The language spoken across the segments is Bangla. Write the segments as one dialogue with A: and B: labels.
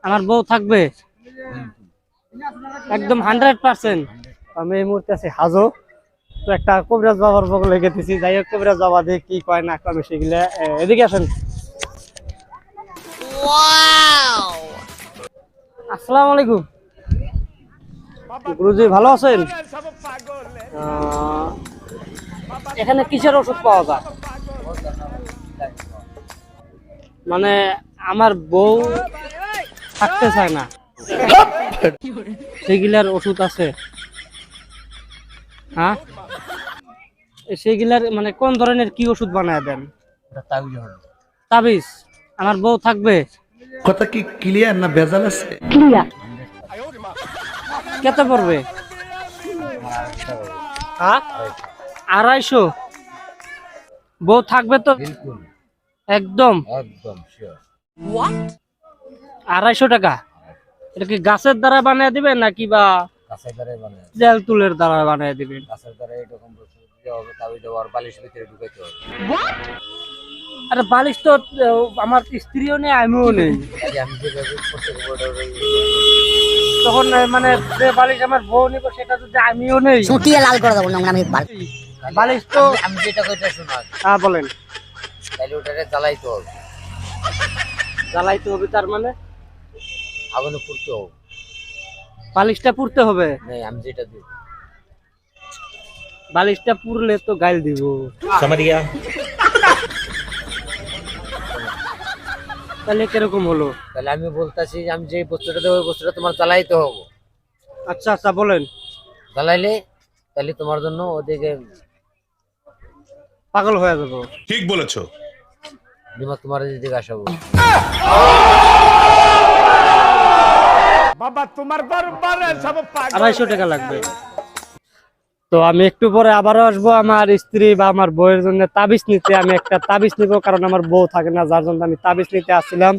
A: আমার বউ থাকবে একদম 100%। আমি এই মুহূর্তে আছি হাজো, তো একটা কবিরাজ বাবার বগলে গেতেছি। যাই হোক, কবিরাজ বাবা দিয়ে কি কয় না কয় সেগুলা। এদিকে আসেন। আসসালামু আলাইকুম গুরুজি, ভালো আছেন? এখানে কিসের ওষুধ পাওয়া যায়? মানে আমার বউ থাকতে চায় না, সেগুলার ওষুধ আছে? হ্যাঁ, সেগুলার মানে কোন ধরনের কি ওষুধ বানায় দেন? তাবিজ। আমার বউ থাকবে?
B: কথা কি ক্লিয়ার না ভেজাল আছে?
A: ক্লিয়ার। কত পড়বে? হ্যাঁ, 250। বউ থাকবে তো? একদম 250 টাকা। এটা কি গাছের দ্বারা বানিয়ে দিবেন নাকি বা জেল তুলের দ্বারা বানিয়ে দিবেন? আরে বালিশ তো আমার স্ত্রীও নেই, আমিও নেই। তখন মানে যে বালিশ আমার বউ নিব সেটা যদি আমিও নেই,
C: ছুটিয়ে লাল করে দেবো নোংরা আমি
A: বালিশ তো।
D: আমি যেটা কইতে শোনা,
A: হ্যাঁ বলেন।
D: তাহলে ওটারে জ্বালাইতে হবে।
A: জ্বালাইতে হবে তার মানে?
D: আগুনে পুড়তে হবে।
A: বালিশটা পুড়তে হবে?
D: আমি যেটা দিই
A: বালিশটা পুড়লে তো গাইল দিব। তাহলে কিরকম হলো?
D: তাহলে আমি বলতাছি যে আমি যে বস্তুটা দেবো ওই বস্তুটা তোমার জ্বালাইতে হবে।
A: আচ্ছা আচ্ছা বলেন।
D: জ্বালাইলে তাহলে তোমার জন্য ওদিকে
A: পাগল হয়ে যাবো।
E: ঠিক বলেছো।
D: দিমাগ তোমার দিকে আসাবো।
E: বাবা তোমার দরবারে সব পাগল।
A: 250 টাকা লাগবে। তো আমি একটু পরে আবারও আসবো আমার স্ত্রী বা আমার বউয়ের জন্য তাবিজ নিতে। আমি একটা তাবিজ নিব, কারণ আমার বউ থাকে না, যার জন্য আমি তাবিজ নিতে আসছিলাম।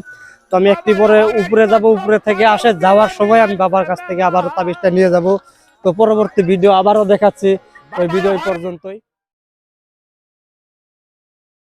A: তো আমি একটু পরে উপরে যাব, উপরে থেকে আসে যাওয়ার সময় আমি বাবার কাছ থেকে আবারও তাবিজটা নিয়ে যাব। তো পরবর্তী ভিডিও আবারও দেখাচ্ছি, ওই ভিডিও পর্যন্তই।